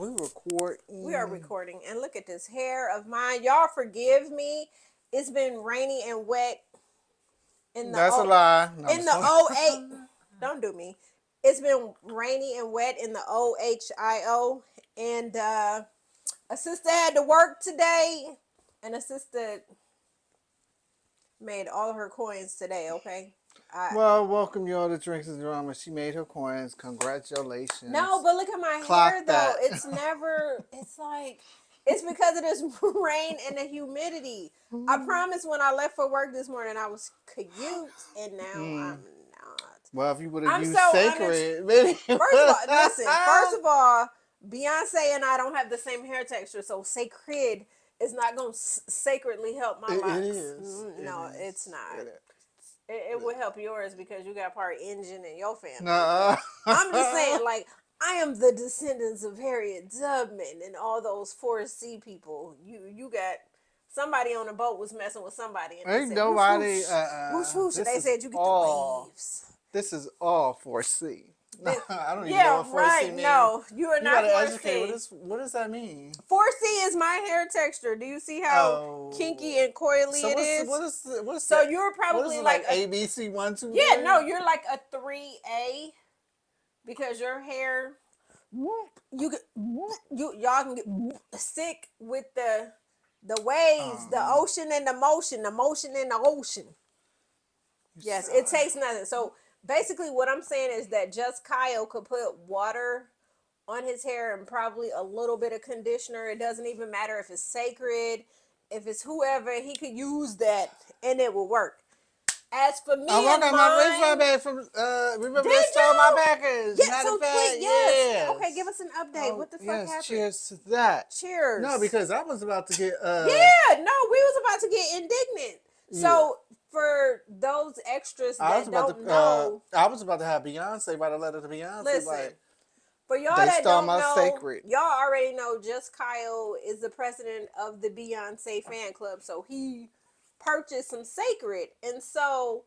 we recording? We are recording. And look at this hair of mine. Y'all forgive me. It's been rainy and wet in the That's a lie. No, in the O8. Don't do me. It's been rainy and wet in the OHIO. And a sister had to work today. And a sister made all her coins today, okay? Well, welcome y'all to Drinks and Drama. She made her coins. Congratulations. No, but look at my Clock hair though. that. It's never. It's like it's because of this rain and the humidity. I promise when I left for work this morning, I was cute, and now I'm not. Well, if you would have I'm used so sacred, maybe. First of all, listen. First of all, Beyonce and I don't have the same hair texture, so sacred is not going to sacredly help my locks. It is. No, It is. it's not. It is. It would help yours because you got part Indian in your family. Nuh-uh. I'm just saying, like, I am the descendants of Harriet Tubman and all those Forest Sea people. You got somebody on the boat was messing with somebody, and Ain't they said, nobody. whoosh, whoosh. They said you get the waves. This is all for C. I don't even know Yeah, what 4C right. means. No, you are You not gotta 4C. educate. What does that mean? 4C is my hair texture. Do you see how kinky and coily it is? What's So that? you're probably like ABC 1, 2, 3? Yeah, no, you're like a 3A because your hair y'all can get sick with the waves, the ocean and the motion in the ocean. Yes, it takes nothing. So basically what I'm saying is that just Kyle could put water on his hair and probably a little bit of conditioner. It doesn't even matter if it's sacred, if it's whoever, he could use that and it will work. As for me and got mine, my refund back from remember did they stole my you? package. Yeah, Matter so of fact, quick, yes. Okay, give us an update. Oh, What the fuck yes, happened? cheers to that. Cheers. No, because I was about to get Yeah, no, we was about to get indignant. So for those extras that don't know, I was about to have Beyonce write a letter to Beyonce. listen. Like, For y'all they that stole don't my know, sacred. y'all already know Just Kyle is the president of the Beyonce fan club. So he purchased some sacred. And so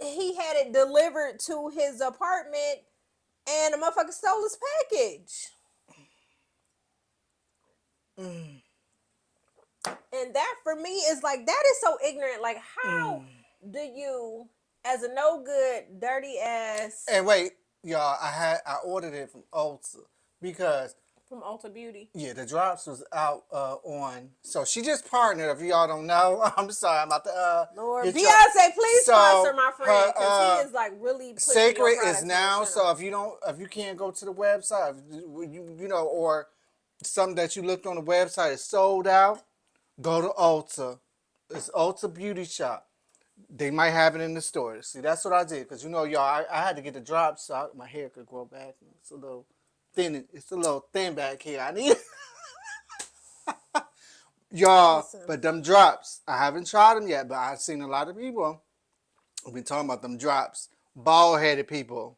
he had it delivered to his apartment and a motherfucker stole his package. And that for me is like, that is so ignorant. Like, how do you, as a no good, dirty ass. And wait, y'all, I ordered it from Ulta because From Ulta Beauty. Yeah, the drops was out on. So she just partnered. If y'all don't know, I'm sorry. I'm about to Lord Beyonce, please sponsor my friend because he is like really pushing Sacred your products is now. So if if you can't go to the website, or something that you looked on the website is sold out, go to Ulta. It's Ulta Beauty Shop. They might have it in the store. See, that's what I did because y'all, I had to get the drops so my hair could grow back. It's a little thin. It's a little thin back here. I need. Y'all, Listen. but them drops, I haven't tried them yet, but I've seen a lot of people who've been talking about them drops. Bald-headed people.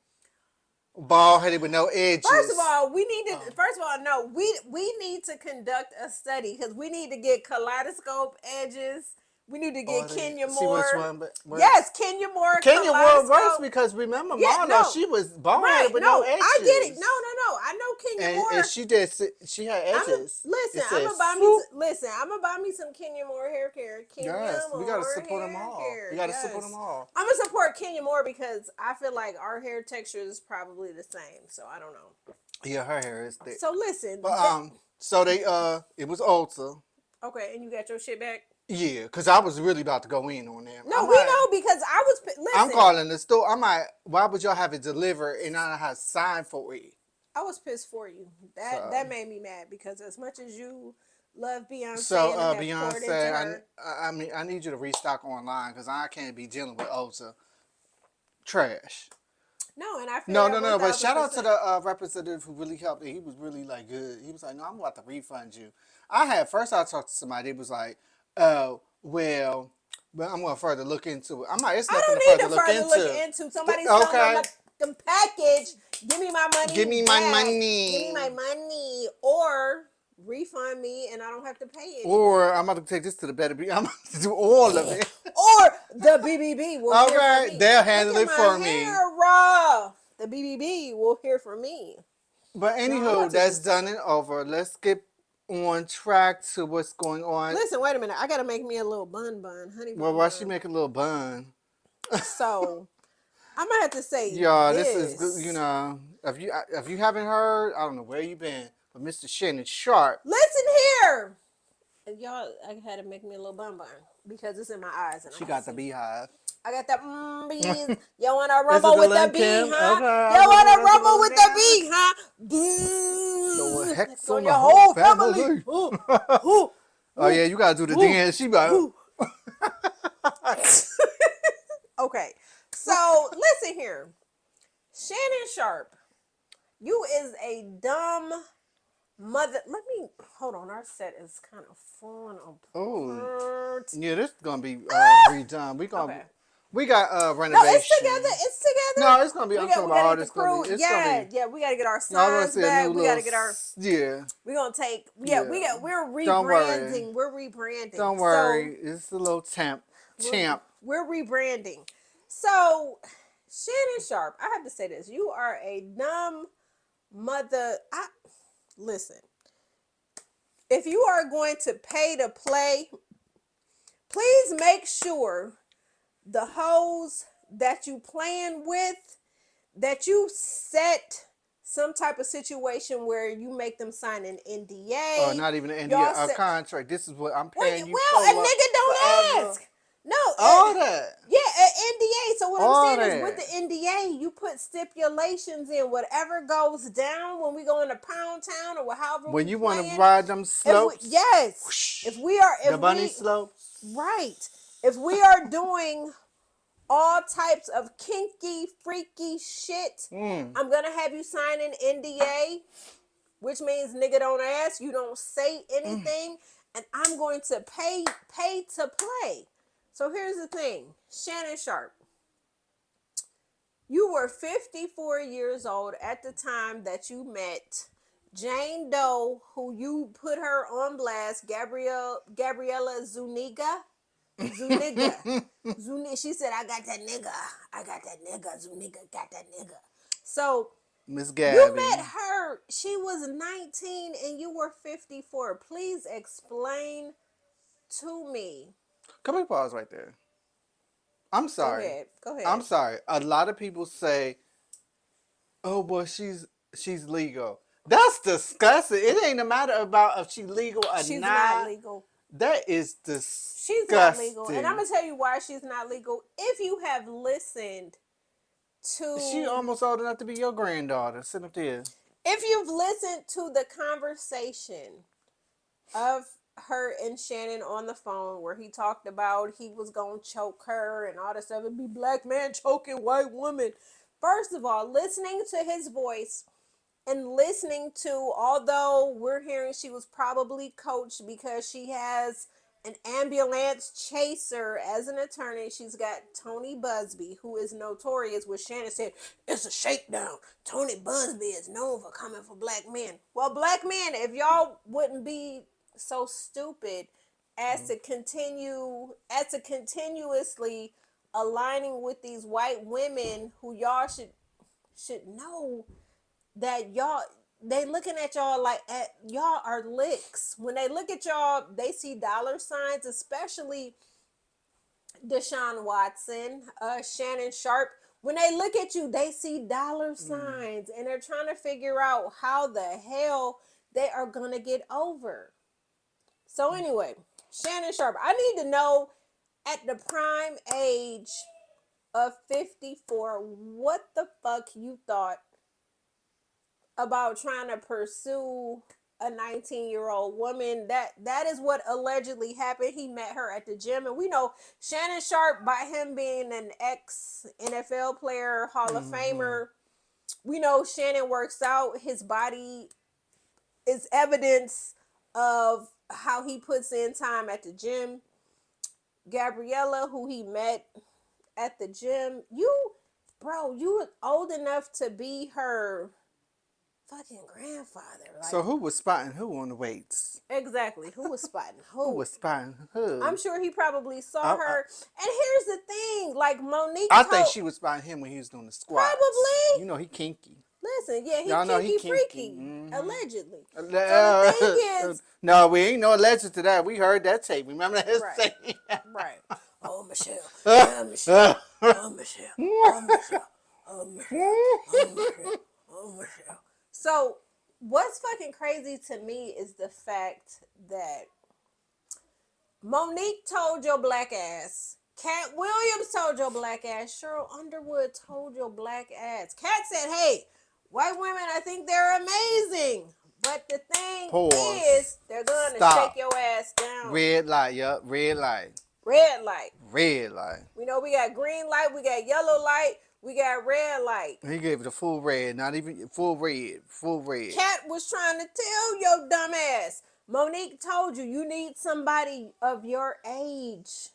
Bald-headed with no edges. First of all, we need to. First of all, no, we need to conduct a study because we need to get kaleidoscope edges. We need to get Kenya Moore. See which one, yes, Kenya Moore. Kenya Moore works because remember, Mono, she was bald-headed with no edges. I get it. No. I know Kenya Moore. And she had edges. I'm gonna buy me some Kenya Moore hair care. We gotta support them all. We gotta support them all. I'm gonna support Kenya Moore because I feel like our hair texture is probably the same. So I don't know. Yeah, her hair is thick. So listen. But so they it was Ulta. Okay, and you got your shit back. Yeah, because I was really about to go in on them. No, we know because I was. Listen, I'm calling the store. Why would y'all have it delivered and not have signed for it? I was pissed for you. That made me mad because as much as you love Beyonce, so and Beyonce, I need you to restock online because I can't be dealing with Ulta trash. No, and I feel no. But shout out to the representative who really helped me. He was really like good. He was like, "No, I'm about to refund you." I talked to somebody. It was like, "Oh, well, but I'm going to further look into it." I'm like, "It's nothing to further look into." Somebody's telling me the package. Give me my money. Give me my money. Give me my money, or refund me, and I don't have to pay it. Or I'm about to take this to the better. I'm about to do all of it. Or the BBB will. All right, they'll handle it for me. Raw. The BBB will hear from me. But No, I'm about anywho, to that's just done and over. Let's get on track to what's going on. listen. Wait a minute. I gotta make me a little honey Well, bun why she bun. make a little bun? So I'm gonna have to say Y'all, this is good. You this. know, if you haven't heard, I don't know where you been, but Mr. Shannon Sharp, Listen here, y'all. I had to make me a little bun because it's in my eyes and I she can't got the see. beehive. I got the bees. You wanna Is it rumble the with the Lin bee, Kim? huh? Okay, You I remember wanna that's the rumble little with the guy. bee, huh? Go Boo. hex It's on on the your whole whole family. family. Ooh, ooh, Oh ooh, yeah, you gotta do the ooh, dance. She about. ooh. Okay, so listen here, Shannon Sharp. You is a dumb mother. Let me hold on. Our set is kind of falling Oh apart. yeah, this is gonna be Ah! redone. Okay. We got No, it's together. renovation. It's together. No, it's gonna be. I'm talking We about gotta all get the this gonna be. crew. It's gonna Yeah, be. yeah. We gotta get our No, I was signs gonna say a new back. We little. gotta get our. Yeah, We're gonna take. Yeah, yeah. we're Don't worry. rebranding. We're rebranding. Don't So worry. It's a little we're champ. we're rebranding. So Shannon Sharp, I have to say this. You are a dumb mother. I listen. If you are going to pay to play, please make sure the hoes that you playing with, that you set some type of situation where you make them sign an Or NDA. not even an India Y'all a said, contract. This is what I'm well, paying you well, a for nigga don't forever. ask. No, All that. yeah, an NDA. So what I'm All saying is, with that. the NDA, you put stipulations in. Whatever goes down when we go into Pound Town or however When we you want to playing. ride them If we slopes, yes, whoosh, if the bunny we slopes. right, if we are doing all types of kinky, freaky shit, Mm. I'm gonna have you sign an NDA, which means nigga don't ask, you don't say anything, and I'm going to pay to play. So here's the thing, Shannon Sharp, you were 54 years old at the time that you met Jane Doe, who you put her on blast, Gabriella Zuniga. Zuniga. Zuniga. She said, I got that nigga. I got that nigga. Zuniga got that nigga. So Miss you Gabby. met her. She was 19 and you were 54. Please explain to me. Can we pause right there? I'm Go sorry. ahead. Go I'm ahead. sorry. A lot of people say, "Oh, well, she's legal." That's disgusting. It ain't a matter about if she's legal or She's not not. legal. That is She's not legal. And I'm disgusting. going to tell you why she's not legal. If you have listened She to, almost old enough to be your granddaughter. Sit up there. if you've listened to the conversation of her and Shannon on the phone where he talked about he was gonna choke her and all this stuff. It'd be black man choking white woman. First of all, listening to his voice and listening to, although we're hearing she was probably coached because she has an ambulance chaser as an attorney. She's got Tony Busby, who is notorious, what Shannon said, it's a shakedown. Tony Busby is known for coming for black men. Well, black men, if y'all wouldn't be so stupid as to continuously aligning with these white women who y'all should know that y'all, they looking at y'all like y'all are licks. When they look at y'all, they see dollar signs, especially Deshaun Watson, Shannon Sharp. When they look at you, they see dollar Mm. signs and they're trying to figure out how the hell they are gonna get over. So anyway, Shannon Sharp, I need to know at the prime age of 54, what the fuck you thought about trying to pursue a 19-year-old woman. That is what allegedly happened. He met her at the gym, and we know Shannon Sharp, by him being an ex NFL player, Hall of Mm-hmm. Famer, we know Shannon works out. His body is evidence of how he puts in time at the gym. Gabriella, who he met at the gym, you were old enough to be her fucking grandfather. Like, So who was spotting who on the weights? exactly. Who was spotting Who who? was spotting who? I'm sure he probably saw I, I, her. And here's the thing, like Monique I think told, she was spotting him when he was doing the squats. probably. You know he kinky. Listen, yeah, he Y'all know he kinky kinky. freaky, Mm-hmm. allegedly. So the thing is, No, we ain't no legend to that. We heard that tape. Remember that right, tape? right. Oh Michelle, yeah Michelle, oh Michelle, oh Michelle, oh Michelle, oh Michelle, oh Michelle. So what's fucking crazy to me is the fact that Monique told your black ass. Cat Williams told your black ass. Cheryl Underwood told your black ass. Cat said, hey, white women, I think they're amazing. But the thing Pause. is, they're going to shake Stop. your ass down. Red light. Yup. Red light. Red light. Red light. We know we got green light, we got yellow light, we got red light. He gave it a full red. Not even full red. Full red. Cat was trying to tell your dumb ass. Monique told you you need somebody of your age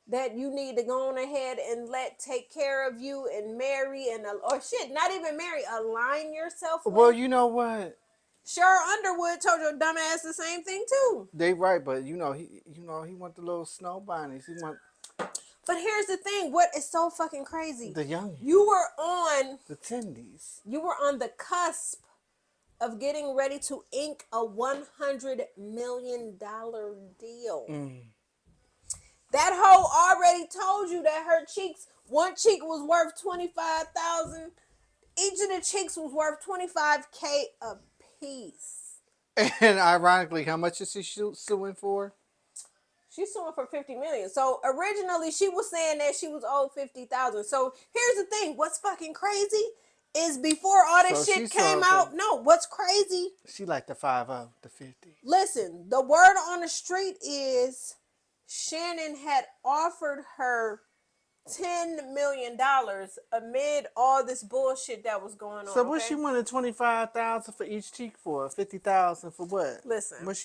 that you need to go on ahead and let take care of you and marry and or shit, not even marry, align yourself Well, with. you know what? Cheryl Underwood told your dumb ass the same thing too. They right, but he want the little snow bunnies. He want But here's the thing: what is so fucking crazy? the young, You were on, the tendies. you were on the cusp of getting ready to ink a $100 million deal. That hoe already told you that her cheeks, one cheek was worth 25,000. Each of the cheeks was worth 25K a piece. And ironically, how much is he suing for? She's suing for 50 million. So originally she was saying that she was owed 50,000. So here's the thing: what's fucking crazy is before all So this she shit came suing for. out. No, what's crazy? She like the 50, the 50. Listen, the word on the street is Shannon had offered her $10 million amid all this bullshit that was going So on. what Okay, she wanted 25,000 for each cheek for? 50,000 for what? listen, What's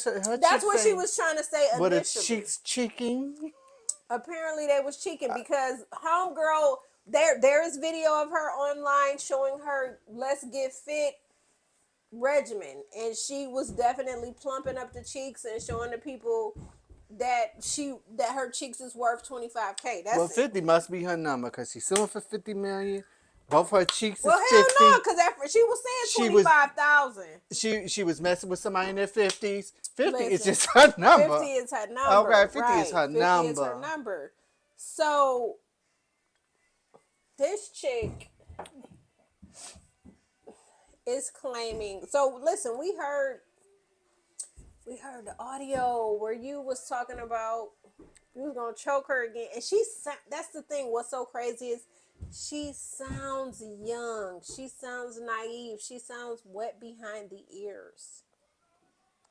her that's cheek what she say? was trying to say What a initially. cheeks cheeking? Apparently they was cheeking because homegirl, there is video of her online showing her let's get fit regimen, and she was definitely plumping up the cheeks and showing the people that her cheeks is worth 25K. Well, That's it. 50 must be her number because she's suing for 50 million. Both her cheeks Well, is hell no, 50. because after she was saying She was 25,000. she was messing with somebody in their 50s. 50 is Listen, just her 50 number. is her Okay, number, 50 is right? her 50 is her number. number. So this chick is claiming. So listen, we heard the audio where you was talking about you was gonna choke her again, and that's the thing. What's so crazy is she sounds young. She sounds naive. She sounds wet behind the ears.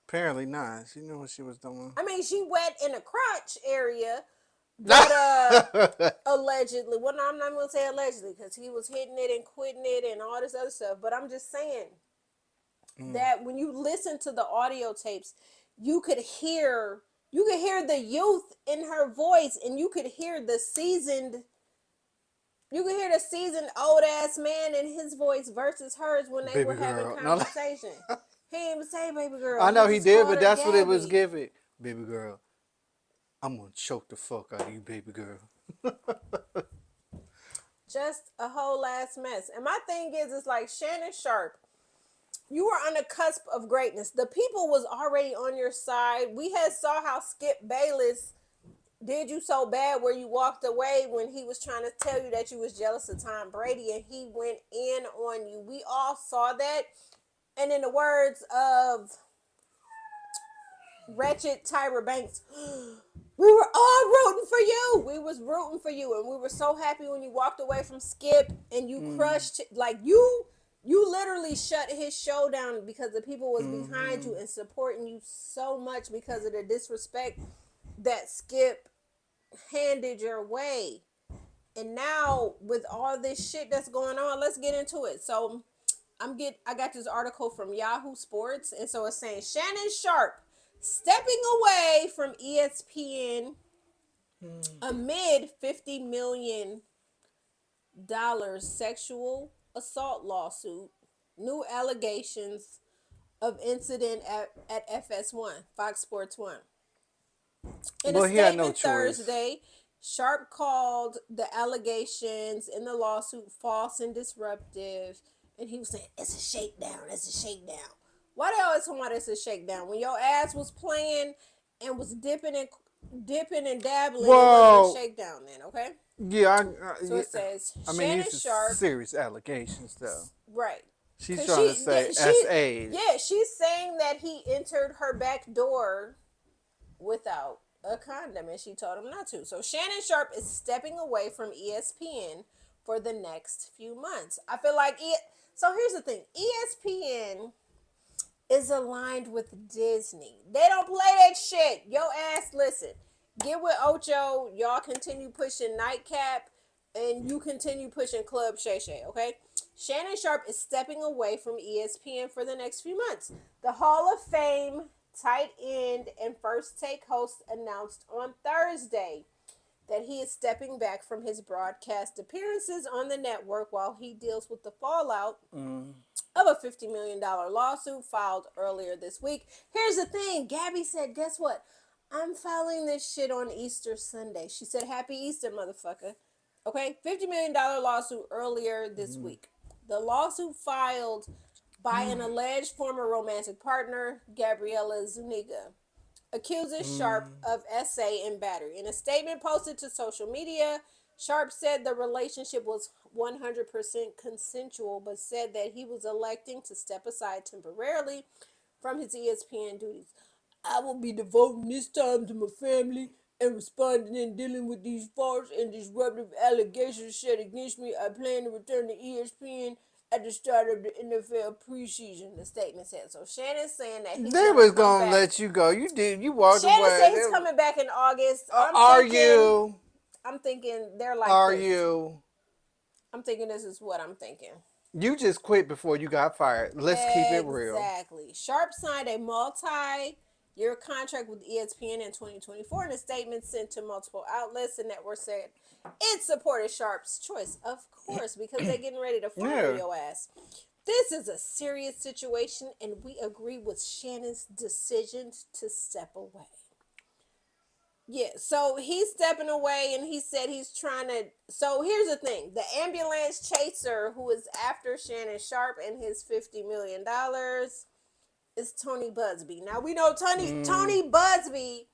Apparently not. She knew what she was doing. I mean, she wet in the crotch area, but allegedly. Well, no, I'm not gonna say allegedly because he was hitting it and quitting it and all this other stuff. But I'm just saying that when you listen to the audio tapes, you could hear the youth in her voice, and you could hear the seasoned old ass man in his voice versus hers when they Baby were having girl. No, conversation. He didn't even say baby girl. I He know he just did, called but her that's what it was Gabby. giving. Baby girl, I'm gonna choke the fuck out of you, baby girl. Just a whole ass mess. And my thing is, it's like Shannon Sharp. You were on the cusp of greatness. The people was already on your side. We had saw how Skip Bayless did you so bad where you walked away when he was trying to tell you that you was jealous of Tom Brady, and he went in on you. We all saw that. And in the words of wretched Tyra Banks, we were all rooting for you. We was rooting for you, and we were so happy when you walked away from Skip and you crushed, like you literally shut his show down because the people was behind you and supporting you so much because of the disrespect that Skip handed your way. And now with all this shit that's going on, let's get into it. So I got this article from Yahoo Sports, and so it's saying Shannon Sharp stepping away from ESPN amid $50 million sexual assault lawsuit, new allegations of incident at FS1, Fox Sports 1. In a Well, he had no statement choice. Thursday, Sharp called the allegations in the lawsuit false and disruptive and he was saying it's a shakedown, it's a shakedown. Why they always talking about it's a shakedown? When your ass was playing and was dipping and dabbling, it wasn't a Well, shakedown then, okay? yeah, So it says I mean, Shannon these are Sharp, serious allegations, though. right? She's Cause trying to say SAs. she's saying that he entered her back door without a condom, and she told him not to. So Shannon Sharp is stepping away from ESPN for the next few months. I feel like so here's the thing: ESPN is aligned with Disney. They don't play that shit. Yo ass, listen. Get with Ocho. Y'all continue pushing Nightcap, and you continue pushing Club Shay Shay. Okay. Shannon Sharp is stepping away from ESPN for the next few months. The Hall of Fame tight end and First Take host announced on Thursday that he is stepping back from his broadcast appearances on the network while he deals with the fallout of a $50 million lawsuit filed earlier this week. Here's the thing, Gabby said, guess what? I'm filing this shit on Easter Sunday. She said, Happy Easter, motherfucker. Okay, $50 million lawsuit earlier this week. The lawsuit filed by an alleged former romantic partner, Gabriela Zuniga, accuses Sharp of SA and battery. In a statement posted to social media, Sharp said the relationship was 100% consensual, but said that he was electing to step aside temporarily from his ESPN duties. I will be devoting this time to my family and responding and dealing with these false and disruptive allegations set against me. I plan to return to ESPN at the start of the NFL preseason, the statement said. So Shannon's saying that he's They going to was come gonna back. let you go. You did. You walked Shannon said away. he's coming back in August. Are you? I'm thinking they're like Are this. you? I'm thinking this is what I'm thinking. You just quit before you got fired. Let's keep it real. Exactly. Sharp signed a multi-year contract with ESPN in 2024. In a statement sent to multiple outlets, the network said it supported Sharp's choice, of course, because they're getting ready to fire Yeah. your ass. This is a serious situation, and we agree with Shannon's decision to step away. Yeah, so he's stepping away and he said he's trying to. So here's the thing: the ambulance chaser who is after Shannon Sharp and his $50 million is Tony Busby. Now we know Tony Busby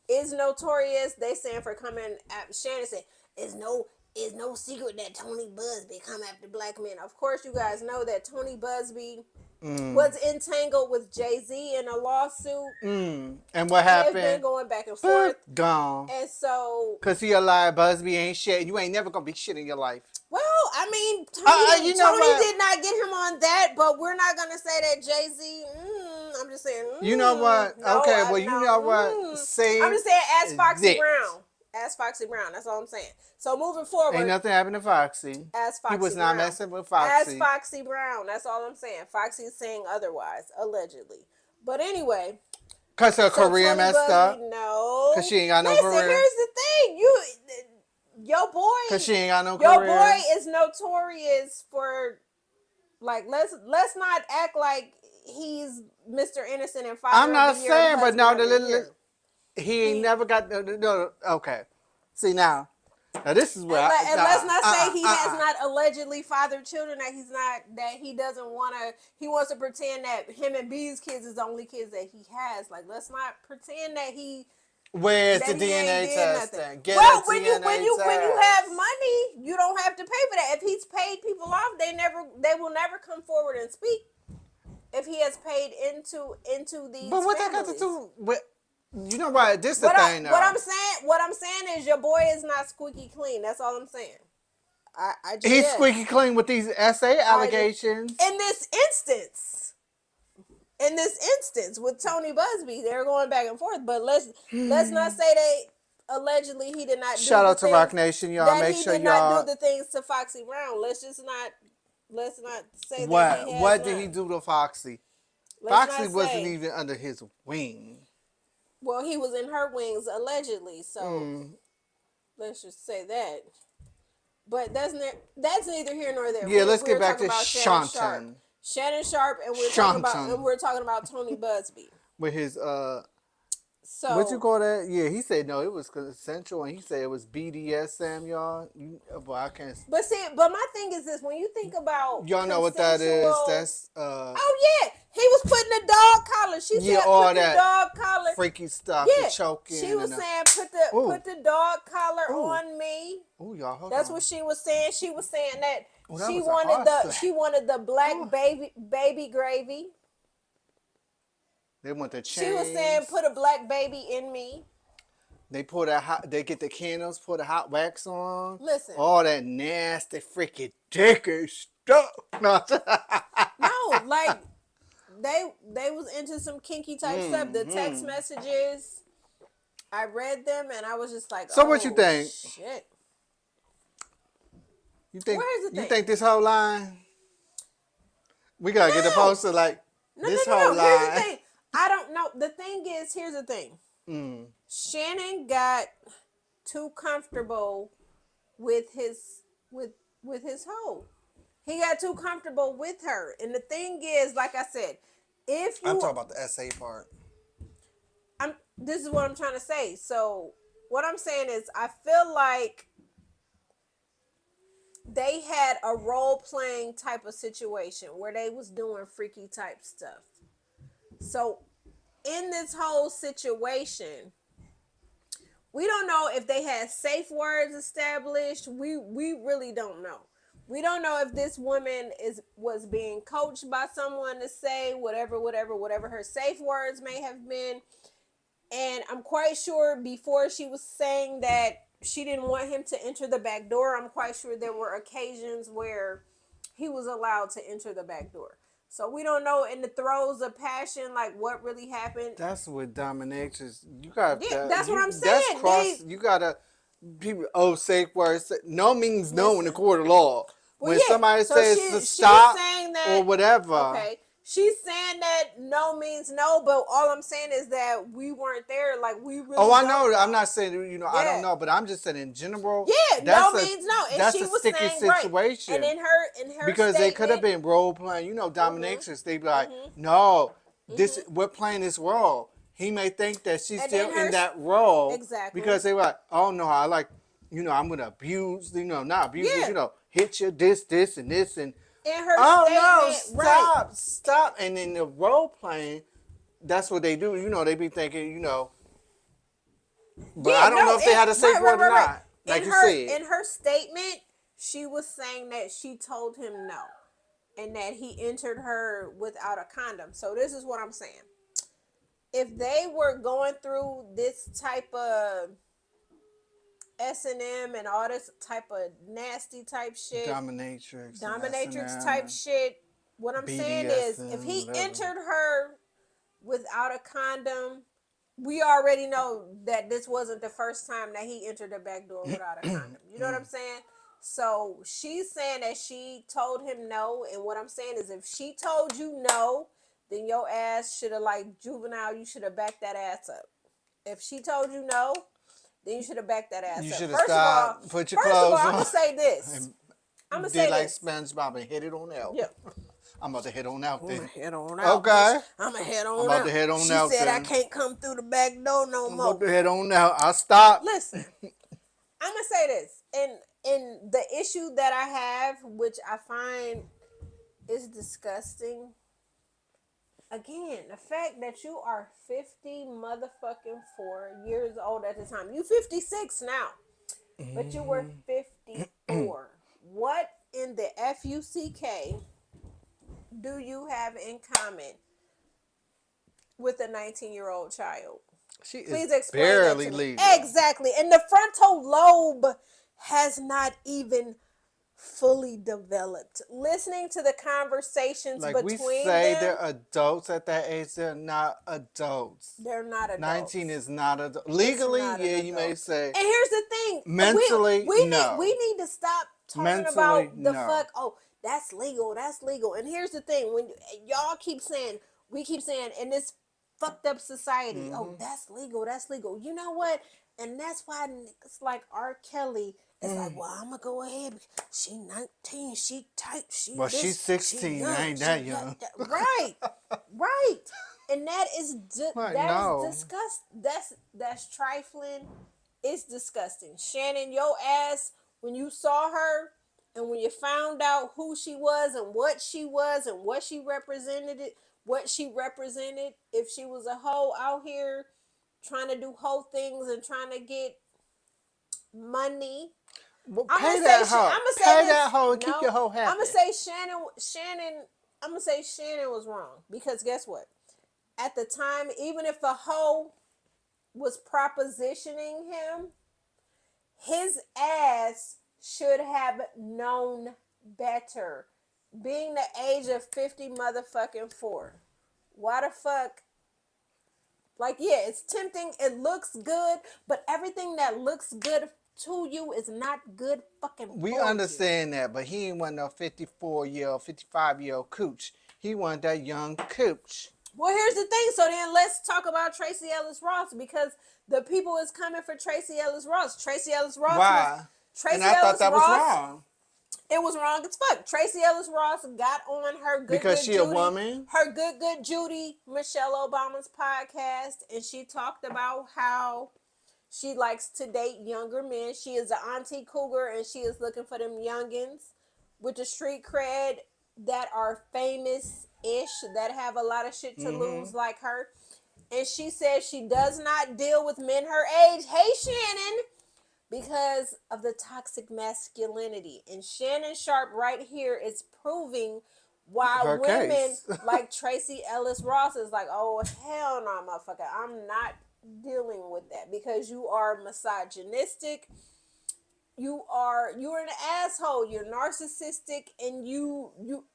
is notorious. They saying for coming at Shannon said it's no secret that Tony Busby come after black men. Of course, you guys know that Tony Busby was entangled with Jay-Z in a lawsuit, And what and they've been happened? going back and Boop, forth. gone. And so, Cause he a lie. Busby ain't shit. You ain't never gonna be shit in your life. well, I mean, Tony You know what? did not get him on that, but we're not gonna say that Jay Z. I'm just saying. You know what? No, Okay. Well, you no. know what? I'm Save just saying, ask Foxy it. Brown. Ask Foxy Brown. That's all I'm saying. So moving Ain't forward, nothing happened to Foxy. ask He Foxy was not Brown. messing with Ask Foxy. Foxy Brown. That's all I'm saying. Foxy's saying otherwise, allegedly. But anyway, Cause her so career Tony messed Busby, up. Cause no. she ain't got no Listen, career. here's the thing. Your Cause boy, she ain't got no your career. boy is notorious for, like, let's not act like he's Mr. Innocent and I'm father of not the year and saying, but husband no, of the year. he ain't never got no. Okay, see now this is where And let's not say he has not allegedly fathered children, that he's not, that he doesn't want to, he wants to pretend that him and B's kids is the only kids that he has. Like, let's not pretend that Where's the he ain't DNA did nothing. testing? Get Well, a DNA when you test. have money, you don't have to pay for that. If he's paid people off, they will never come forward and speak if he has paid into these But what that got to families. do with? You know what? This the thing though. What I'm saying is your boy is not squeaky clean. That's all I'm saying. I just He's squeaky clean with these SA allegations. In this instance with Tony Busby, they're going back and forth. But let's not say they allegedly he did not do Shout the out to things Rock Nation, y'all. that Make he sure did not do y'all. the things to Foxy Brown. Let's not say that he What? has What did he not. do to Foxy? Let's Foxy not wasn't say. even under his wing. Well, he was in her wings allegedly, so let's just say that. But that's neither here nor there. Yeah, let's get We're back talking to about Shannon Sharp. Shanton. Shannon Sharp, and we're talking Shanton about Tony Busby. with his What you So, call that? Yeah, he said no, it was consensual, and he said it was BDSM, y'all. But I can't. but my thing is this: when you think about Y'all know what that is? consensual, That's oh yeah, he was putting the dog collar. She yeah, said, all "Put the that dog collar." freaky stuff, the Yeah, she choking, was and saying, oh, "Put the dog collar oh, on me." oh, y'all, hold That's on. what she was saying. She was saying that Oh, that was a hard slap. she wanted the black Oh, baby gravy. they want the She was saying, chains. "Put a black baby in me." They pour that hot. They get the candles, pour the hot wax on. Listen, All that nasty, freaking dicky stuff. No. no, like they was into some kinky type stuff. The text Mm-hmm. messages, I read them and I was just like, So what you oh think? shit. You think Where's the you thing? think this whole line? We gotta get the No, poster like no, no, this whole no, no. Here's the line. thing. I don't know. The thing is, here's the thing. Mm. Shannon got too comfortable with his with with his hoe. He got too comfortable with her. And the thing is, like I said, if I'm you talking about the essay part. I'm this is what I'm trying to say. So what I'm saying is I feel like they had a role playing type of situation where they was doing freaky type stuff. So in this whole situation, we don't know if they had safe words established. We really don't know. We don't know if this woman was being coached by someone to say whatever her safe words may have been. And I'm quite sure before she was saying that she didn't want him to enter the back door, I'm quite sure there were occasions where he was allowed to enter the back door. So we don't know in the throes of passion like what really happened. That's what dominatrix. You got Yeah, to that's what you. I'm That's saying. cross. They You gotta people. Oh, safe words. No means no in the listen. court of law. Well, When yeah. somebody So says to she's stop saying that or whatever. okay. She's saying that no means no, but all I'm saying is that we weren't there. Like we Oh, really I don't know. I'm know. not saying I don't Yeah. know, but I'm just saying in general. Yeah, That's no a means no. And that's she a was sticky saying right. And situation in her because they could have statement, been role playing. mm-hmm, Dominatrix. They be like, mm-hmm, no, this mm-hmm. we're playing this role. He may think that she's And still in in her that role exactly. because they were like, oh no, I like, I'm gonna abuse. Not abuse, but Yeah. hit you this, and this, and In her oh no, statement, right. stop. And in the role playing, that's what they do. They be thinking. But Yeah, I don't no, know if they had a safe word or right. not. Like you said. In her statement, she was saying that she told him no. And that he entered her without a condom. So this is what I'm saying. If they were going through this type of S&M and all this type of nasty type shit, Dominatrix and dominatrix S&M type and shit, what I'm saying is if BDSM, he whatever. entered her without a condom, we already know that this wasn't the first time that he entered the back door without a condom. You know what I'm saying? So she's saying that she told him no, and what I'm saying is if she told you no, then your ass should have like juvenile. You should have backed that ass up. If she told you no, then you should have backed that ass You up. should have stopped, put your clothes I'm on, gonna say this. and I'm gonna did say like this. SpongeBob and hit it on out. Yeah. I'm about to head on out I'm then. gonna head on out, bitch. Okay. I'm gonna head I'm on about out. to head on She out said I then. can't come through the back door no I'm more. about to head on out. I stopped. Listen, I'm gonna say this, and the issue that I have, which I find is disgusting. Again, the fact that you are 50 motherfucking 4 years old at the time. You 56 now, but you were 54. What in the FUCK do you have in common with a 19-year-old child? She is Please explain that barely to me. legal. Exactly. And the frontal lobe has not even fully developed. Listening to the conversations Like we between say, them, they're adults at that age. They're not adults. they're not 19 adults. is not adult. It's Legally, not an yeah, you may adult. say. And here's the thing: Mentally, we no. need to stop talking Mentally, about the no. fuck. Oh, that's legal. That's legal. And here's the thing: when y'all keep saying, we keep saying in this fucked up society, oh, that's legal. That's legal. You know what? And that's why niggas like R. Kelly. It's like, well, I'm gonna go ahead. She 19. She tight. She Well, this. she's She 16. I young. ain't She that that, young. that. Right. Right. And that is Like, that is no. disgust. That's trifling. It's disgusting. Shannon, your ass, when you saw her and when you found out who she was and what she was and what she represented, if she was a hoe out here trying to do hoe things and trying to get money. Well, I'm gonna pay say that hoe. I'm gonna say Pay that this. hoe and keep No, your hoe I'm gonna happy. say Shannon. I'm gonna say Shannon was wrong because guess what? At the time, even if a hoe was propositioning him, his ass should have known better. Being the age of 50 motherfucking 4. Why the fuck? Like, yeah, it's tempting. It looks good, but everything that looks good to you is not good fucking We for you. understand that, but he ain't want no 54-year-old, 55-year-old cooch. He wanted that young cooch. Well, here's the thing. So then let's talk about Tracy Ellis Ross because the people is coming for Tracy Ellis Ross. Why? And Tracy I thought Ellis that was Ross. wrong. It was wrong as fuck. Tracy Ellis Ross got on Because she a woman? her good Judy, Michelle Obama's podcast, and she talked about how she likes to date younger men. She is an auntie cougar, and she is looking for them youngins with the street cred that are famous-ish, that have a lot of shit to lose like her. And she says she does not deal with men her age. Hey, Shannon, because of the toxic masculinity. And Shannon Sharp right here is proving why Her women case. like Tracy Ellis Ross is like, oh, hell no, motherfucker. I'm not dealing with that because you are misogynistic. You're an asshole. You're narcissistic, and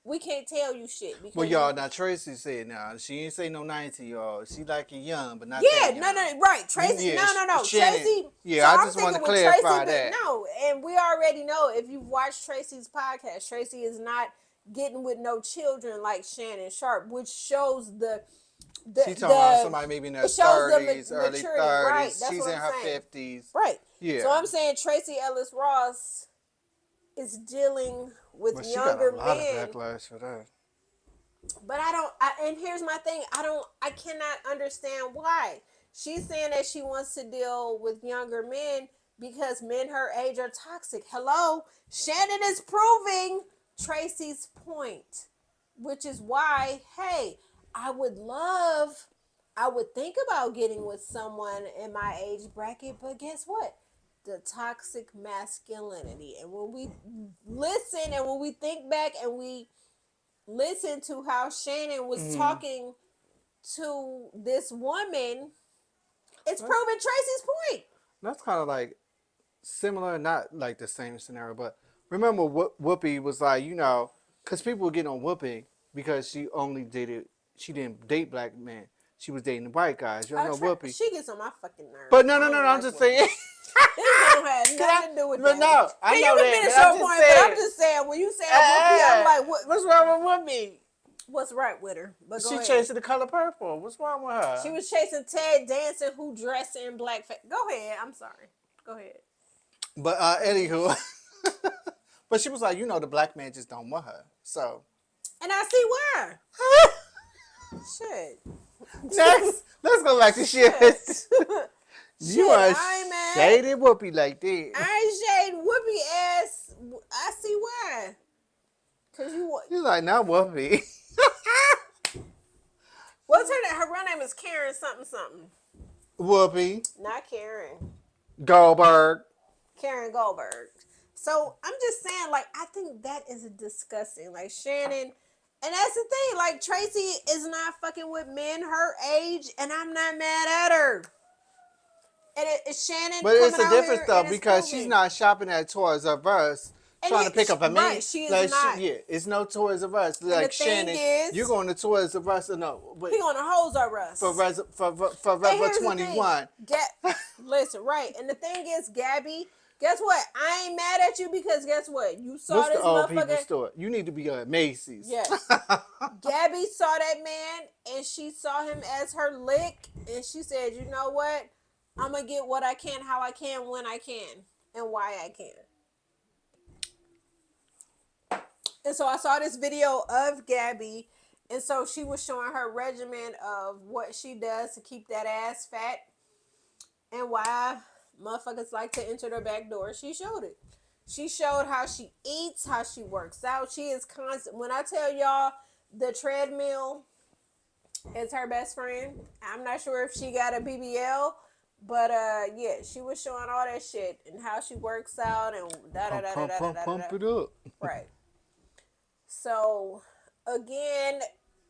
we can't tell you shit Well, because y'all, you. now Tracy said now, she ain't say no 90, y'all. She like it young, but not Yeah, that no, young. no, right. Tracy, Yeah, no. Shannon. Tracy. So Yeah, I I'm just want to thinking with Tracy, clarify but that. no, and we already know if you've watched Tracy's podcast, Tracy is not getting with no children like Shannon Sharp, which shows She talking about the somebody maybe in her it shows the 30s, early maturity, right? 30s. That's She's what in I'm her saying, 50s. right? So Yeah. I'm saying Tracy Ellis Ross is dealing with But she got a younger lot of men. backlash for that. But and here's my thing. I cannot understand why. She's saying that she wants to deal with younger men because men her age are toxic. Hello? Shannon is proving Tracy's point, which is why, hey, I would love, I would think about getting with someone in my age bracket, but guess what? The toxic masculinity. And when we listen and when we think back and we listen to how Shannon was talking to this woman, it's That's, proving Tracy's point. that's kind of like similar, not like the same scenario, but remember Whoopi was like, because people were getting on Whoopi because she didn't date black men. She was dating white guys. Y'all know Whoopi. She gets on my fucking nerves. But no, I no, no, don't no, I'm like just Whoopi. saying. This don't have I, nothing to do with but that. no, I You know can that, finish but I'm your just point, but I'm saying. just saying when you say Whoopi, I'm like, What's wrong with Whoopi? what's right with her? But She go ahead. chasing the color purple. What's wrong with She her? was chasing Ted Danson, who dressed in blackface. Go ahead. I'm sorry. Go ahead. But anywho, but she was like, the black man just don't want her. So And I see why. Shit. next, let's go back to shit. Shit. You Shit. are I ain't mad. shaded Whoopi like that. I ain't shade Whoopi ass. I see why. Cause you She's like, not Whoopi. what's her name? Her real name is Karen something something. Whoopi Not Karen. Goldberg. Karen Goldberg. So I'm just saying, like, I think that is disgusting. Like Shannon, and that's the thing. Like Tracy is not fucking with men her age, and I'm not mad at her. And it's Shannon But it's coming a out difference here though and it's because she's proving. not shopping at Toys R Us And trying to pick up a man. right, she is Like not. yeah, it's no Toys R Us. And the Like thing Shannon, you're is, going to Toys R Us or no? he Wait, gonna hose our for us. Res, for And Forever here's the thing, 21. listen, right. And the thing is, Gabby, guess what? I ain't mad at you because guess what? You saw What's the this old people motherfucker. store? You need to be at Macy's. Yes. Gabby saw that man and she saw him as her lick and she said, you know what? I'm gonna get what I can, how I can, when I can, and why I can. And so I saw this video of Gabby And so she was showing her regimen of what she does to keep that ass fat and why motherfuckers like to enter their back door. She showed it. She showed how she eats, how she works out. She is constant. When I tell y'all the treadmill is her best friend, I'm not sure if she got a BBL, but yeah, she was showing all that shit and how she works out and da da Pump, da da pump, da da pump, da da. pump it up. Right. So again,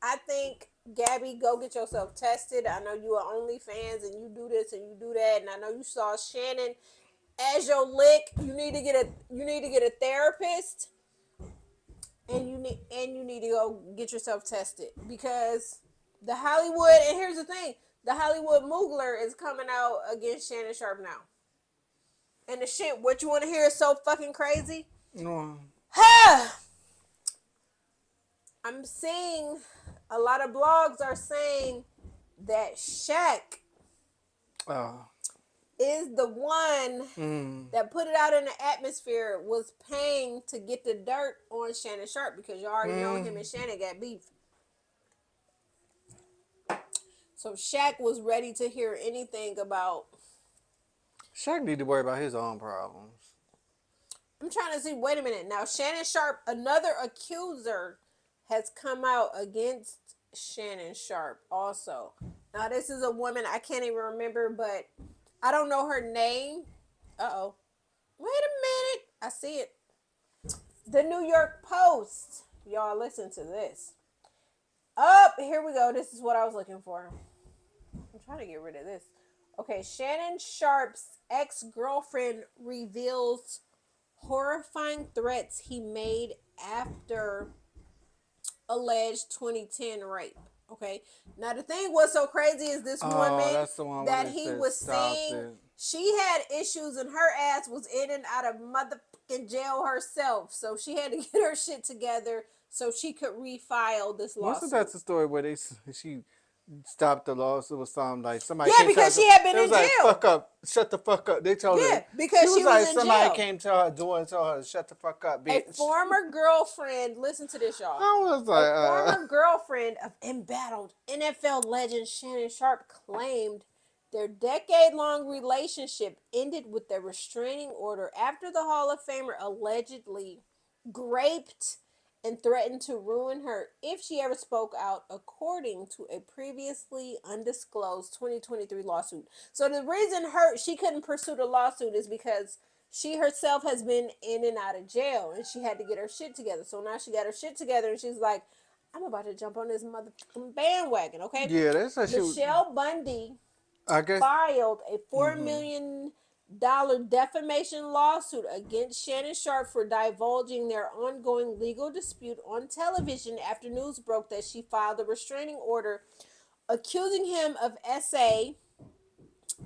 I think Gabby, go get yourself tested. I know you are OnlyFans and you do this and you do that, and I know you saw Shannon as your lick. You need to get a therapist, and you need to go get yourself tested because the Hollywood. And here's the thing: the Hollywood Moogler is coming out against Shannon Sharp now. And the shit, what you want to hear is so fucking crazy. No. I'm seeing a lot of blogs are saying that Shaq Oh. is the one Mm. that put it out in the atmosphere, was paying to get the dirt on Shannon Sharp because you already know him and Shannon got beef. So Shaq was ready to hear anything about. Shaq need to worry about his own problems. I'm trying to see. Wait a minute. Now Shannon Sharp, another accuser, has come out against Shannon Sharp also. Now this is a woman I can't even remember, but I don't know her name. Uh-oh. Wait a minute. I see it. The New York Post. Y'all listen to this. Up, here we go. This is what I was looking for. I'm trying to get rid of this. Okay, Shannon Sharp's ex-girlfriend reveals horrifying threats he made after alleged 2010 rape. Okay. Now the thing was so crazy is this Oh, woman that's the one where that they he said was stop seeing, it. she had issues and her ass was in and out of motherfucking jail herself. So she had to get her shit together so she could refile this Wasn't that lawsuit. the story where she stopped the lawsuit or something? Like somebody Yeah, came to because her, she had been they was in like, jail. "Fuck up, shut the fuck up." They told her Yeah, she because was she was like in somebody jail. came to her door and told her to shut the fuck up, A bitch. former girlfriend, listen to this, y'all. I was A like, former girlfriend of embattled NFL legend Shannon Sharp claimed their decade-long relationship ended with a restraining order after the Hall of Famer allegedly graped and threatened to ruin her if she ever spoke out, according to a previously undisclosed 2023 lawsuit. So the reason she couldn't pursue the lawsuit is because she herself has been in and out of jail and she had to get her shit together. So now she got her shit together and she's like, I'm about to jump on this motherfucking bandwagon, okay? yeah, they said she was. Michelle Bundy I guess. filed a $4 million defamation lawsuit against Shannon Sharp for divulging their ongoing legal dispute on television after news broke that she filed a restraining order accusing him of SA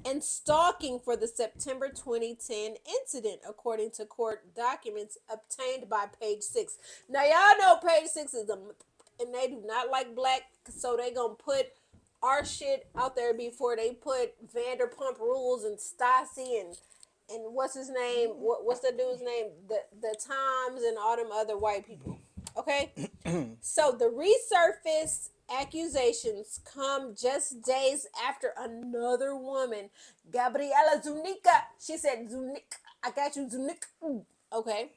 and stalking for the September 2010 incident, according to court documents obtained by Page Six. Now, y'all know Page Six is and they do not like black, so they gonna put our shit out there before they put Vanderpump Rules and Stassi and what's his name? What's the dude's name? The Times and all them other white people. Okay, so the resurfaced accusations come just days after another woman, Gabriela Zunica, she said, Zunica, I got you, Zunica. Okay.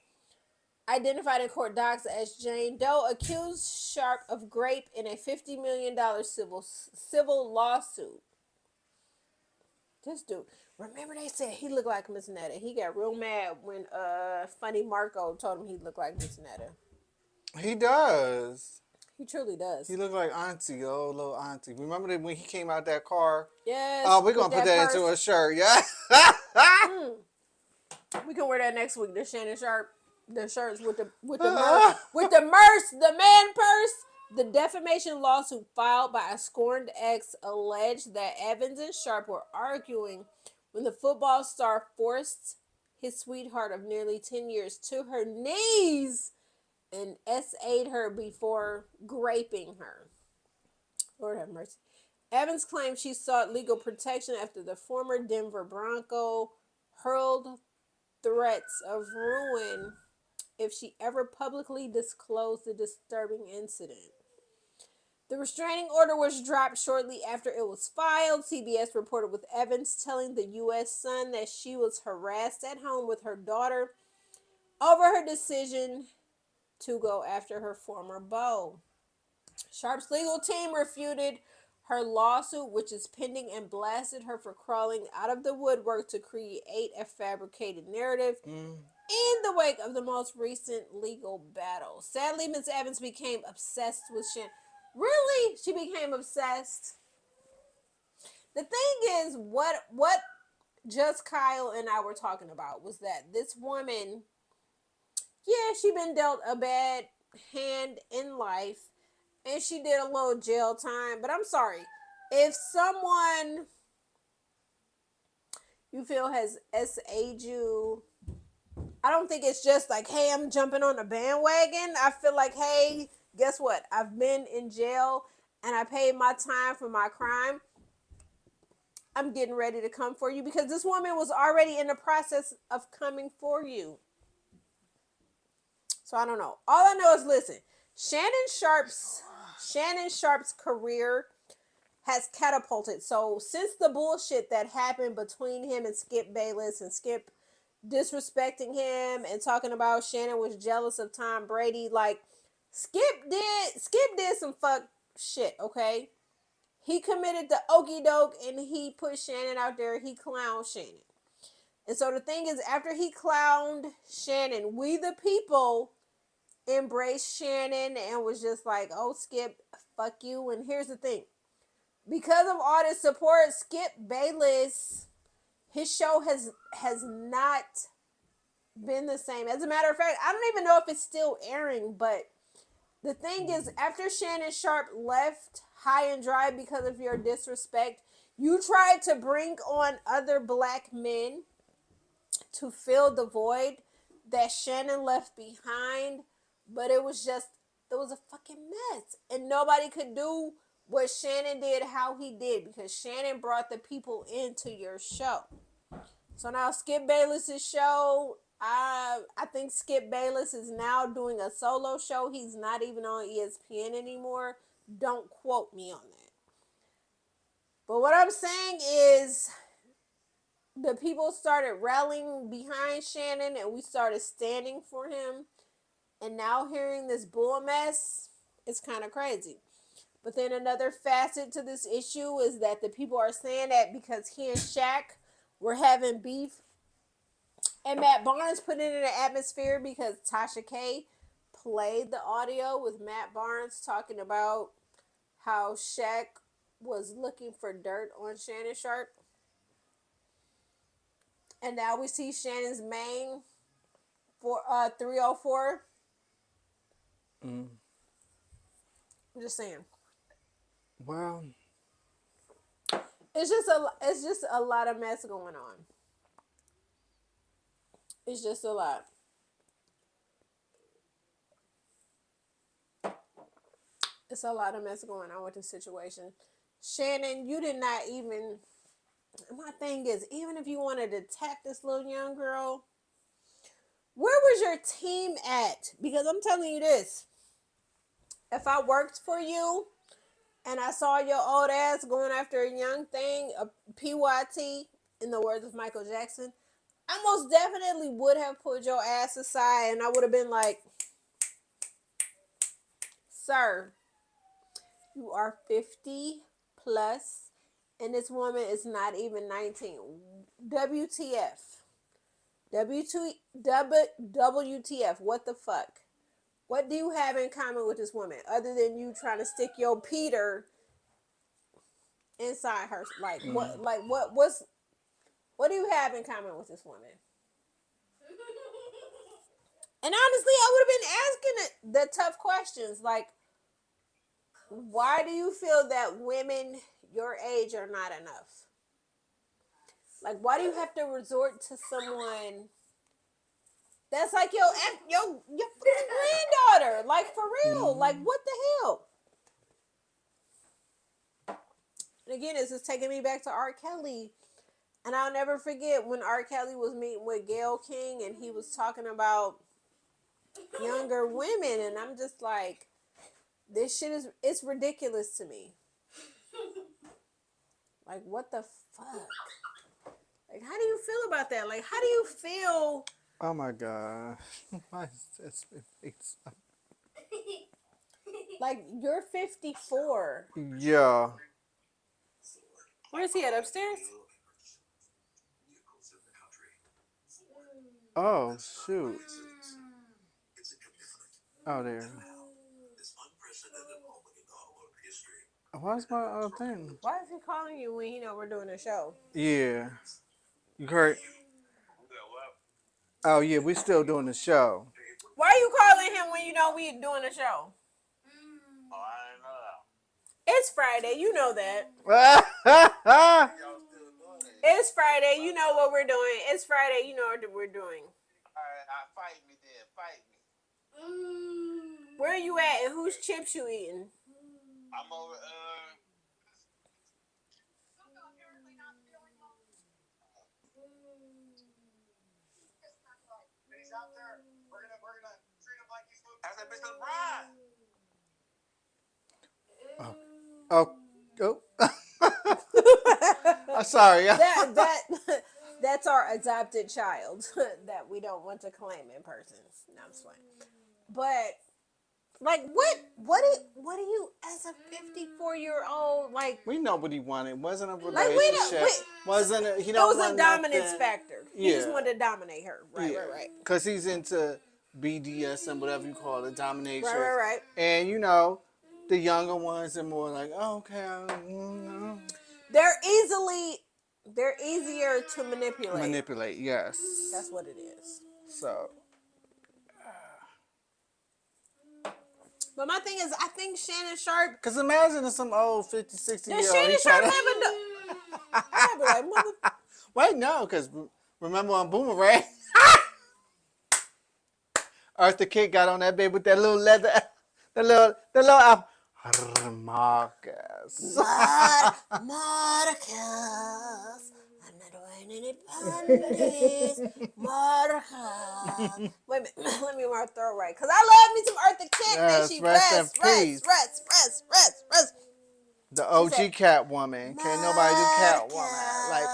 Identified in court docs as Jane Doe, accused Sharp of grape in a $50 million civil lawsuit. This dude, remember they said he looked like Miss Netta. He got real mad when Funny Marco told him he looked like Miss Netta. He does. He truly He does. looked like Auntie, oh little Auntie. Remember that when he came out that car? Oh, Yes, we're with gonna put that that into purse. a shirt, yeah. We can wear that next week. The Shannon Sharp, the shirts with the man purse. The defamation lawsuit filed by a scorned ex alleged that Evans and Sharp were arguing when the football star forced his sweetheart of nearly 10 years to her knees and SA'd her before graping her. Lord have mercy. Evans claimed she sought legal protection after the former Denver Bronco hurled threats of ruin if she ever publicly disclosed the disturbing incident. The restraining order was dropped shortly after it was filed. CBS reported with Evans telling the U.S. Sun that she was harassed at home with her daughter over her decision to go after her former beau. Sharp's legal team refuted her lawsuit, which is pending, and blasted her for crawling out of the woodwork to create a fabricated narrative in the wake of the most recent legal battle. Sadly, Ms. Evans became obsessed with Shannon. Really? She became obsessed? The thing is, what just Kyle and I were talking about was that this woman, yeah, she been dealt a bad hand in life, and she did a little jail time. But I'm sorry, if someone you feel has SA'd you, I don't think it's just like, hey, I'm jumping on the bandwagon. I feel like, hey, guess what? I've been in jail and I paid my time for my crime. I'm getting ready to come for you, because this woman was already in the process of coming for you. So I don't know. All I know is, listen, Shannon Sharp's career has catapulted. So since the bullshit that happened between him and Skip Bayless, and Skip disrespecting him and talking about Shannon was jealous of Tom Brady, like Skip did some fuck shit, okay? He committed the okey doke and he put Shannon out there. He clowned Shannon. And so the thing is, after he clowned Shannon, we the people embraced Shannon and was just like, oh, Skip, fuck you. And here's the thing. Because of all this support, Skip Bayless, his show has not been the same. As a matter of fact, I don't even know if it's still airing, but the thing is, after Shannon Sharp left high and dry because of your disrespect, you tried to bring on other black men to fill the void that Shannon left behind, but it was a fucking mess. And nobody could do what Shannon did how he did, because Shannon brought the people into your show. So now Skip Bayless's show, I think Skip Bayless is now doing a solo show. He's not even on ESPN anymore. Don't quote me on that. But what I'm saying is, the people started rallying behind Shannon and we started standing for him. And now hearing this bull mess, it's kind of crazy. But then another facet to this issue is that the people are saying that because he and Shaq were having beef, and Matt Barnes put it in the atmosphere because Tasha K played the audio with Matt Barnes talking about how Shaq was looking for dirt on Shannon Sharp. And now we see Shannon's main for 304. I'm just saying. Well, It's just a lot of mess going on. It's just a lot. It's a lot of mess going on with the situation. Shannon, you did not even. My thing is, even if you wanted to tap this little young girl, where was your team at? Because I'm telling you this. If I worked for you and I saw your old ass going after a young thing, a PYT, in the words of Michael Jackson, I most definitely would have pulled your ass aside and I would have been like, sir, you are 50 plus and this woman is not even 19. WTF. WTF. What the fuck? What do you have in common with this woman other than you trying to stick your Peter inside her? Like what do you have in common with this woman? And honestly, I would have been asking the tough questions like, why do you feel that women your age are not enough? Like, why do you have to resort to someone that's like your fucking granddaughter? Like, for real? Like, what the hell? And again, this is taking me back to R. Kelly. And I'll never forget when R. Kelly was meeting with Gayle King and he was talking about younger women. And I'm just like, This shit it's ridiculous to me. Like, what the fuck? Like, how do you feel about that? Like, how do you feel? Oh my god. Why is this face? Like, you're 54. Yeah. Where's he at? Upstairs? Oh shoot. Oh there. Why's my thing? Why is he calling you when he know we're doing a show? Yeah. You heard? Oh yeah, we still doing the show. Why are you calling him when you know we doing a show? It's Friday. You know that. It's Friday. You know what we're doing. It's Friday. You know what we're doing. Fight me then. Fight me. Where you at and whose chips you eating? I'm over. He's out there. We're gonna treat him like he's moving. I said, Mr. Brian. Oh. I'm sorry. That's our adopted child that we don't want to claim in person. No, I'm just playing. But like, what do you as a 54-year-old like? We know what he wanted. Wasn't a Like relationship. Wasn't a, he don't it was want a dominance nothing. factor. He just Yeah. wanted to dominate her. Right. Because he's into BDSM, whatever you call it, domination. Right. And you know, the younger ones are more like, oh, okay. They're easier to manipulate. Manipulate, yes. That's what it is. So. But my thing is, I think Shannon Sharp. Because imagine if some old 50, 60 year old. Shannon Sharp have I'd be like, mother. Wait, no, because remember on Boomerang, Arthur Kidd got on that baby with that little leather, the little Marcus. Marcus. I'm not wearing any panties. Marcus. Wait a minute. Let me get my throat right. Because I love me some Arthur Kidd. Yes, She rest in peace. rest. The OG Catwoman. Can't nobody do Catwoman. Like,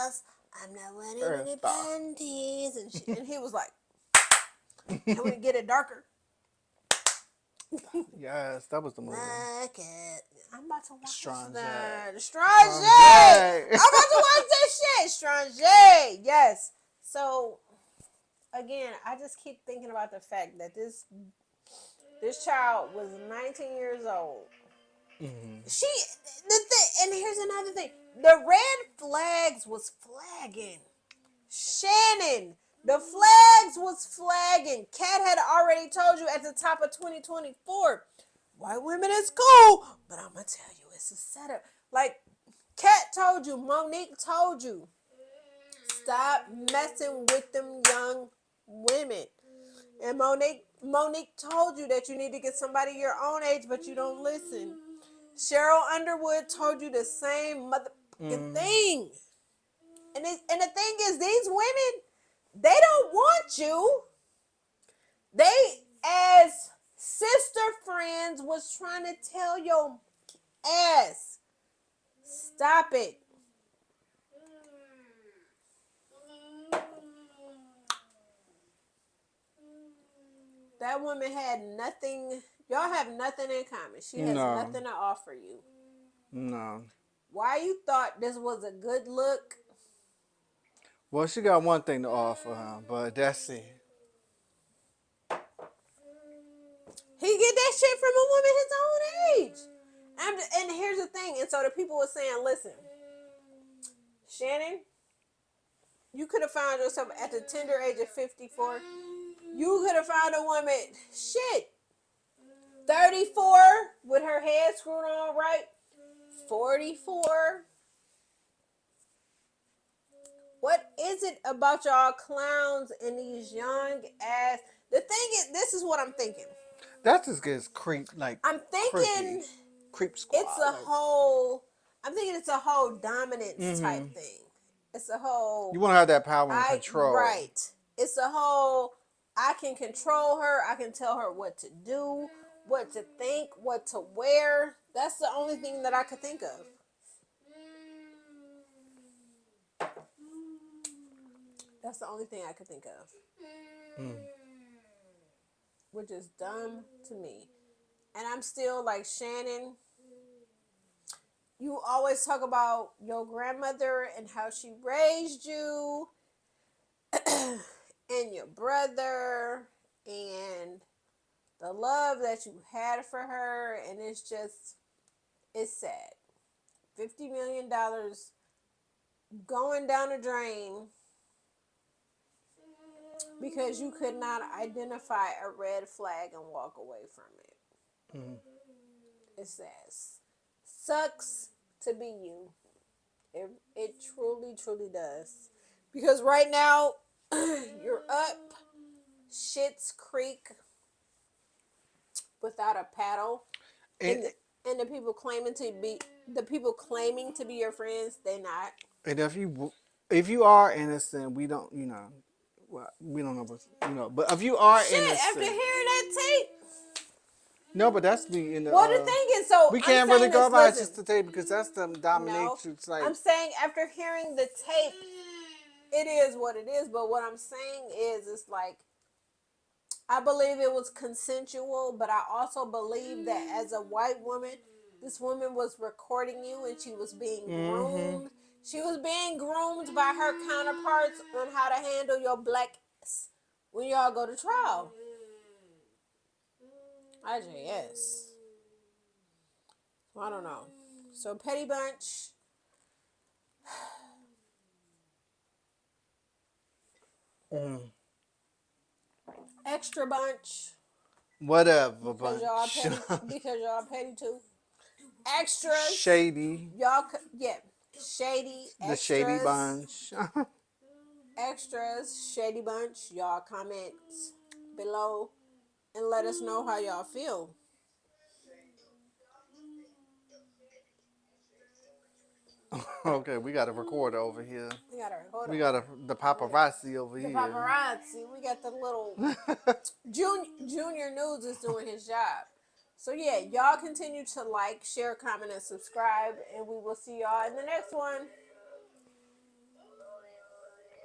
I'm not wearing any panties. And he was like, can we get it darker? yes, that was the movie. I'm about to watch Strange. that. Strange. I'm about to watch that shit. Strange. Yes. So, again, I just keep thinking about the fact that this child was 19 years old. Mm-hmm. And here's another thing. The red flags was flagging. Shannon, the flags was flagging. Kat had already told you at the top of 2024, white women is cool, but I'm going to tell you, it's a setup. Like, Kat told you, Monique told you, stop messing with them young women. And Monique told you that you need to get somebody your own age, but you don't listen. Cheryl Underwood told you the same motherfucking thing. And the thing is, these women, they don't want you. They, as sister friends, was trying to tell your ass, stop it. That woman had nothing. Y'all have nothing in common. She has nothing to offer you. No. Why you thought this was a good look? Well, she got one thing to offer her, but that's it. He get that shit from a woman his own age. And here's the thing. And so the people were saying, listen, Shannon, you could have found yourself at the tender age of 54. You could have found a woman, 34 with her head screwed on right. 44. What is it about y'all clowns and these young ass? The thing is, this is what I'm thinking. That just gets creep like. I'm thinking creep squad. I'm thinking it's a whole dominance type thing. It's a whole. You want to have that power and control. Right. It's a whole. I can control her. I can tell her what to do, what to think, what to wear. That's the only thing that I could think of. That's the only thing I could think of. Which is dumb to me. And I'm still like, Shannon, you always talk about your grandmother and how she raised you and your brother and the love that you had for her. And it's sad. $50 million going down the drain because you could not identify a red flag and walk away from it. It says, sucks to be you. It truly, truly does. Because right now, you're up Shit's Creek without a paddle. And, And the people claiming to be your friends, they not. and if you are innocent, we don't, well, we don't know what, but if you are Shit, after innocent, hearing that tape. no, but that's be in the, Well, the thing is, so we I'm can't really saying go this, about it listen. just the tape because that's the No, dominatrix, like, I'm saying after hearing the tape, it is what it is. But what I'm saying is, it's like, I believe it was consensual, but I also believe that as a white woman, this woman was recording you and she was being groomed. She was being groomed by her counterparts on how to handle your black ass when y'all go to trial. IJS. I don't know. So Petty Bunch. Extra Bunch. whatever, Because bunch. y'all petty. Because y'all petty too. Extras. Shady, Yeah. Shady. the shady Extras. bunch. Extras. Shady Bunch. Y'all comment below and let us know how y'all feel. Okay, we got a recorder over here. We got a hold We on. got the paparazzi over The here. paparazzi. We got the little Junior News is doing his job. So yeah, y'all continue to like, share, comment, and subscribe, and we will see y'all in the next one.